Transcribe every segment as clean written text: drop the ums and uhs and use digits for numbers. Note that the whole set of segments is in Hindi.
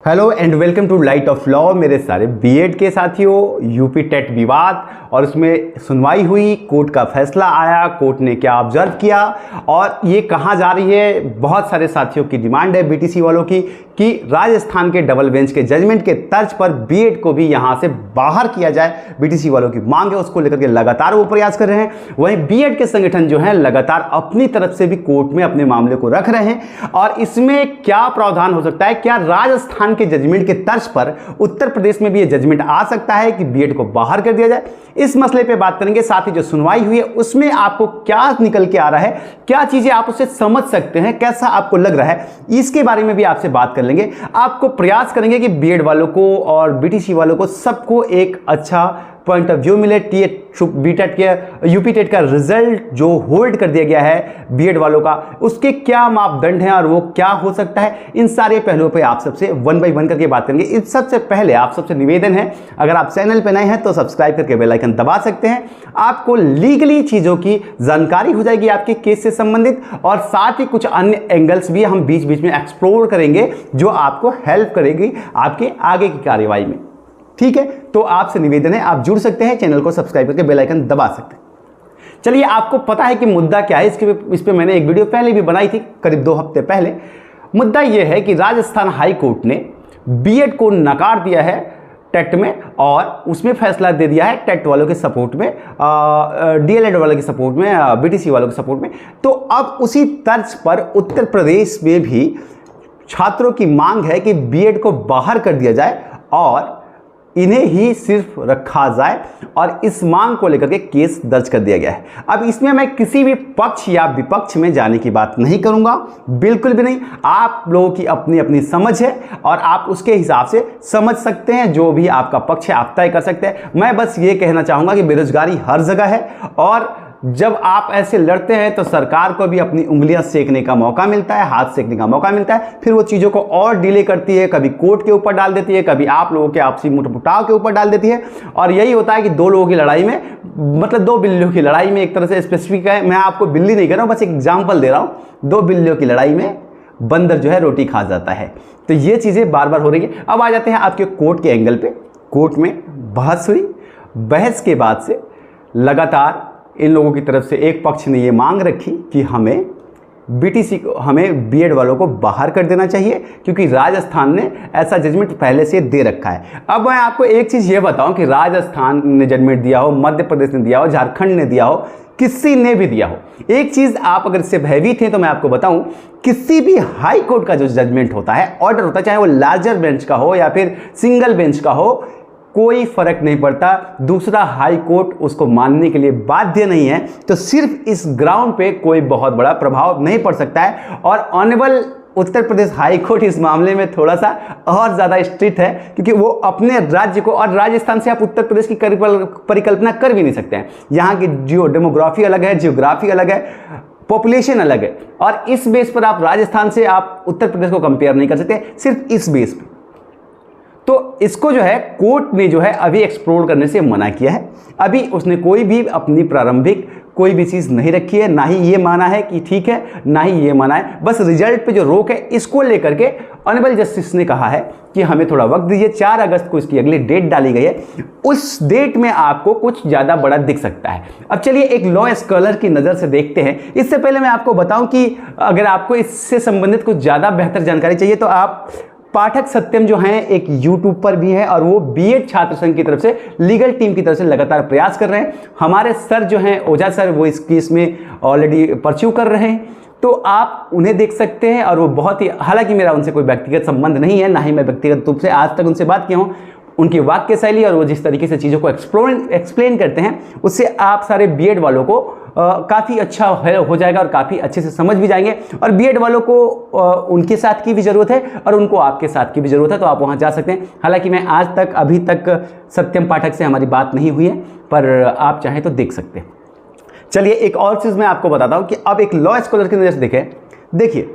Hello and welcome to light of law. मेरे सारे बीएड के साथियों, यूपी टेट विवाद और उसमें सुनवाई हुई, कोर्ट का फैसला आया, कोर्ट ने क्या ऑब्जर्व किया और ये कहाँ जा रही है। बहुत सारे साथियों की डिमांड है बीटीसी वालों की कि राजस्थान के डबल बेंच के जजमेंट के तर्ज पर बीएड को भी यहाँ से बाहर किया जाए। बीटीसी वालों की मांग है, उसको लेकर के लगातार वो प्रयास कर रहे हैं। वहीं बीएड के संगठन जो है लगातार अपनी तरफ से भी कोर्ट में अपने मामले को रख रहे हैं और इसमें क्या प्रावधान हो सकता है, क्या राजस्थान के जजमेंट के तर्ज पर उत्तर प्रदेश में भी यह जजमेंट आ सकता है कि बीएड को बाहर कर दिया जाए। इस मसले पे बात करेंगे। साथ ही जो सुनवाई हुई है उसमें आपको क्या निकल के आ रहा है, क्या चीजें आप उससे समझ सकते हैं, कैसा आपको लग रहा है, इसके बारे में भी आपसे बात कर लेंगे। आपको प्रयास करेंगे कि बीएड वालों को और बीटीसी वालों को सबको एक अच्छा पॉइंट ऑफ व्यू मिले। बीटेट के यूपी टेट का रिजल्ट जो होल्ड कर दिया गया है बीएड वालों का, उसके क्या मापदंड हैं और वो क्या हो सकता है, इन सारे पहलुओं पे आप सबसे वन बाय वन करके बात करेंगे। इस सबसे पहले आप सबसे निवेदन है, अगर आप चैनल पे नए हैं तो सब्सक्राइब करके बेल आइकन दबा सकते हैं। आपको लीगली चीजों की जानकारी हो जाएगी आपके केस से संबंधित, और साथ ही कुछ अन्य एंगल्स भी हम बीच बीच में एक्सप्लोर करेंगे जो आपको हेल्प करेगी आपके आगे की कार्यवाही में। ठीक है, तो आपसे निवेदन है, आप जुड़ सकते हैं, चैनल को सब्सक्राइब करके बेल आइकन दबा सकते हैं। चलिए, आपको पता है कि मुद्दा क्या है। इस पे मैंने एक वीडियो पहले भी बनाई थी, करीब 2 हफ्ते पहले। मुद्दा यह है कि राजस्थान हाई कोर्ट ने बीएड को नकार दिया है टेट में और उसमें फैसला दे दिया है टेट वालों के सपोर्ट में, डीएलएड वालों के सपोर्ट में, बीटीसी वालों के सपोर्ट में। तो अब उसी तर्ज पर उत्तर प्रदेश में भी छात्रों की मांग है कि बीएड को बाहर कर दिया जाए और इन्हें ही सिर्फ रखा जाए, और इस मांग को लेकर के केस दर्ज कर दिया गया है। अब इसमें मैं किसी भी पक्ष या विपक्ष में जाने की बात नहीं करूंगा, बिल्कुल भी नहीं। आप लोगों की अपनी अपनी समझ है और आप उसके हिसाब से समझ सकते हैं, जो भी आपका पक्ष है आप तय कर सकते हैं। मैं बस ये कहना चाहूंगा कि बेरोजगारी हर जगह है और जब आप ऐसे लड़ते हैं तो सरकार को भी अपनी उंगलियां सेकने का मौका मिलता है, हाथ सेकने का मौका मिलता है। फिर वो चीज़ों को और डिले करती है, कभी कोर्ट के ऊपर डाल देती है, कभी आप लोगों के आपसी मुठभुटाव के ऊपर डाल देती है। और यही होता है कि दो लोगों की लड़ाई में, मतलब 2 बिल्लियों की लड़ाई में, एक तरह से स्पेसिफिक है, मैं आपको बिल्ली नहीं कह रहा हूँ, बस एक एग्जाम्पल दे रहा हूँ। 2 बिल्लियों की लड़ाई में बंदर जो है रोटी खा जाता है। तो ये चीज़ें बार बार हो रही है। अब आ जाते हैं आपके कोर्ट के एंगल पे। कोर्ट में बहस हुई, बहस के बाद से लगातार इन लोगों की तरफ से एक पक्ष ने ये मांग रखी कि हमें बीटीसी को, हमें बीएड वालों को बाहर कर देना चाहिए क्योंकि राजस्थान ने ऐसा जजमेंट पहले से दे रखा है। अब मैं आपको एक चीज़ ये बताऊं कि राजस्थान ने जजमेंट दिया हो, मध्य प्रदेश ने दिया हो, झारखंड ने दिया हो, किसी ने भी दिया हो, एक चीज़ आप अगर इससे भयभीत हैं तो मैं आपको बताऊं, किसी भी हाई कोर्ट का जो जजमेंट होता है, ऑर्डर होता है, चाहे वो लार्जर बेंच का हो या फिर सिंगल बेंच का हो, कोई फर्क नहीं पड़ता, दूसरा हाई कोर्ट उसको मानने के लिए बाध्य नहीं है। तो सिर्फ इस ग्राउंड पे कोई बहुत बड़ा प्रभाव नहीं पड़ सकता है। और honourable Uttar Pradesh high court इस मामले में थोड़ा सा और ज़्यादा स्ट्रिक्ट है क्योंकि वो अपने राज्य को, और राजस्थान से आप उत्तर प्रदेश की परिकल्पना कर भी नहीं सकते हैं। यहाँ की डेमोग्राफी अलग है, जियोग्राफी अलग है, पॉपुलेशन अलग है, और इस बेस पर आप राजस्थान से आप उत्तर प्रदेश को कंपेयर नहीं कर सकते, सिर्फ इस बेस पर। तो इसको जो है कोर्ट ने जो है अभी एक्सप्लोर करने से मना किया है। अभी उसने कोई भी अपनी प्रारंभिक कोई भी चीज़ नहीं रखी है, ना ही ये माना है कि ठीक है, ना ही ये माना है। बस रिजल्ट पे जो रोक है इसको लेकर के ऑनरेबल जस्टिस ने कहा है कि हमें थोड़ा वक्त दीजिए। 4 अगस्त को इसकी अगली डेट डाली गई है, उस डेट में आपको कुछ ज़्यादा बड़ा दिख सकता है। अब चलिए एक लॉ स्कॉलर की नज़र से देखते हैं। इससे पहले मैं आपको बताऊं कि अगर आपको इससे संबंधित कुछ ज़्यादा बेहतर जानकारी चाहिए तो आप पाठक सत्यम जो हैं एक यूट्यूब पर भी है और वो बीएड छात्र संघ की तरफ से, लीगल टीम की तरफ से लगातार प्रयास कर रहे हैं। हमारे सर जो हैं ओझा सर, वो इस केस में ऑलरेडी परस्यू कर रहे हैं, तो आप उन्हें देख सकते हैं। और वो बहुत ही, हालांकि मेरा उनसे कोई व्यक्तिगत संबंध नहीं है, ना ही मैं व्यक्तिगत रूप से आज तक उनसे बात किया हूँ। उनकी वाक्य शैली और वो जिस तरीके से चीज़ों को एक्सप्लेन करते हैं, उससे आप सारे बीएड वालों को काफ़ी अच्छा हो जाएगा और काफ़ी अच्छे से समझ भी जाएंगे। और बीएड वालों को उनके साथ की भी ज़रूरत है और उनको आपके साथ की भी ज़रूरत है, तो आप वहाँ जा सकते हैं। हालांकि मैं आज तक, अभी तक सत्यम पाठक से हमारी बात नहीं हुई है, पर आप चाहें तो देख सकते हैं। चलिए एक और चीज़ मैं आपको बताता हूँ कि अब एक लॉ स्कॉलर की नज़र से देखें। देखिए,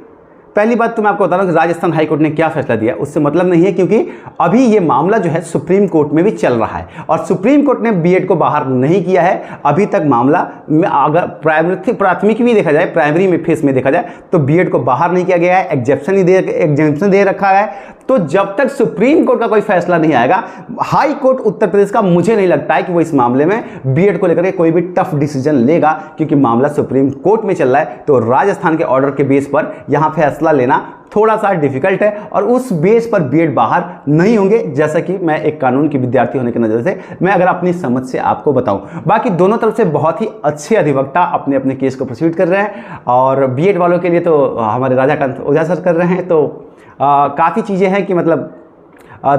पहली बात तो मैं आपको बता रहा हूँ कि राजस्थान हाईकोर्ट ने क्या फैसला दिया, उससे मतलब नहीं है, क्योंकि अभी ये मामला जो है सुप्रीम कोर्ट में भी चल रहा है और सुप्रीम कोर्ट ने बीएड को बाहर नहीं किया है अभी तक। मामला में अगर प्राथमिक भी देखा जाए, प्राइमरी में फेस में देखा जाए तो बीएड को बाहर नहीं किया गया है, एग्जेप्शन दे रखा है। तो जब तक सुप्रीम कोर्ट का कोई फैसला नहीं आएगा, हाई कोर्ट उत्तर प्रदेश का, मुझे नहीं लगता है कि वो इस मामले में बीएड को लेकर के कोई भी टफ डिसीजन लेगा, क्योंकि मामला सुप्रीम कोर्ट में चल रहा है। तो राजस्थान के ऑर्डर के बेस पर यहां फैसला लेना थोड़ा सा डिफिकल्ट है और उस बेस पर बीएड बाहर नहीं होंगे, जैसा कि मैं एक कानून की विद्यार्थी होने की नज़र से मैं अगर अपनी समझ से आपको बताऊं। बाकी दोनों तरफ से बहुत ही अच्छे अधिवक्ता अपने अपने केस को प्रोसीड कर रहे हैं और बीएड वालों के लिए तो हमारे राजाकांत ओझा सर कर रहे हैं। तो काफ़ी चीज़ें हैं कि मतलब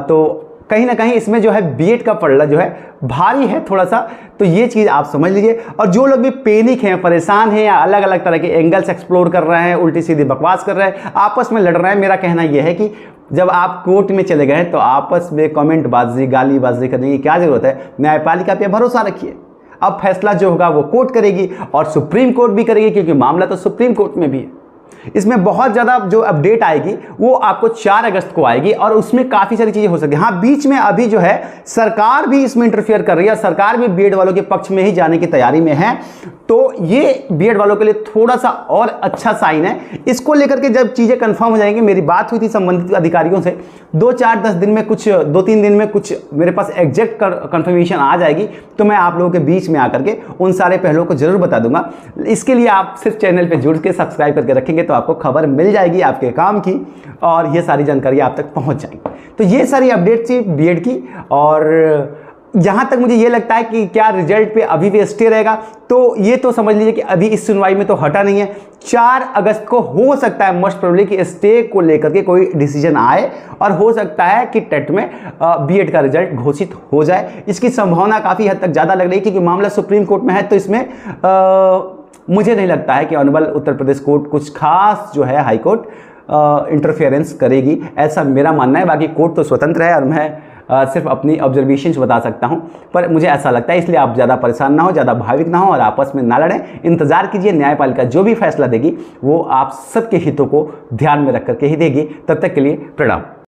तो कहीं ना कहीं इसमें जो है बीएड का पलड़ा जो है भारी है थोड़ा सा, तो ये चीज़ आप समझ लीजिए। और जो लोग भी पैनिक हैं, परेशान हैं या अलग अलग तरह के एंगल्स एक्सप्लोर कर रहे हैं, उल्टी सीधी बकवास कर रहे हैं, आपस में लड़ रहे हैं, मेरा कहना यह है कि जब आप कोर्ट में चले गए तो आपस में कमेंटबाजी गालीबाजी करने की क्या जरूरत है। न्यायपालिका पे भरोसा रखिए, अब फैसला जो होगा वो कोर्ट करेगी और सुप्रीम कोर्ट भी करेगी, क्योंकि मामला तो सुप्रीम कोर्ट में भी है। इसमें बहुत ज़्यादा जो अपडेट आएगी वो आपको 4 अगस्त को आएगी और उसमें काफ़ी सारी चीज़ें हो सकती हैं। हाँ, बीच में अभी जो है सरकार भी इसमें इंटरफेयर कर रही है, सरकार भी बीएड वालों के पक्ष में ही जाने की तैयारी में है। तो ये बीएड वालों के लिए थोड़ा सा और अच्छा साइन है। इसको लेकर के जब चीज़ें कंफर्म हो जाएंगी, मेरी बात हुई थी संबंधित अधिकारियों से, 2-4-10 दिन में कुछ 2-3 दिन में कुछ मेरे पास एग्जैक्ट कंफर्मेशन आ जाएगी, तो मैं आप लोगों के बीच में आकर के उन सारे पहलुओं को जरूर बता दूंगा। इसके लिए आप सिर्फ चैनल पर जुड़ के सब्सक्राइब करके रखेंगे तो आपको खबर मिल जाएगी आपके काम की और ये सारी जानकारी आप तक पहुंच जाएगी। तो ये सारी अपडेट थी बीएड की। और जहां तक मुझे ये लगता है कि क्या रिजल्ट पे अभी भी स्टे रहेगा, तो ये तो समझ लीजिए कि अभी इस सुनवाई में तो हटा नहीं है। 4 अगस्त को हो सकता है मोस्ट प्रोबेबली कि स्टे को लेकर के कोई डिसीजन आए और हो सकता है कि टेट में बीएड का रिजल्ट घोषित हो जाए। इसकी संभावना काफ़ी हद तक ज़्यादा लग रही है, क्योंकि मामला सुप्रीम कोर्ट में है। तो इसमें मुझे नहीं लगता है कि ऑनरेबल उत्तर प्रदेश कोर्ट कुछ खास जो है हाई कोर्ट इंटरफेरेंस करेगी, ऐसा मेरा मानना है। बाकी कोर्ट तो स्वतंत्र है और मैं सिर्फ अपनी ऑब्जर्वेशंस बता सकता हूं, पर मुझे ऐसा लगता है। इसलिए आप ज़्यादा परेशान ना हो, ज़्यादा भाविक ना हो और आपस में ना लड़ें। इंतजार कीजिए, न्यायपालिका जो भी फैसला देगी वो आप सबके हितों को ध्यान में रख करके ही देगी। तब तक के लिए प्रणाम।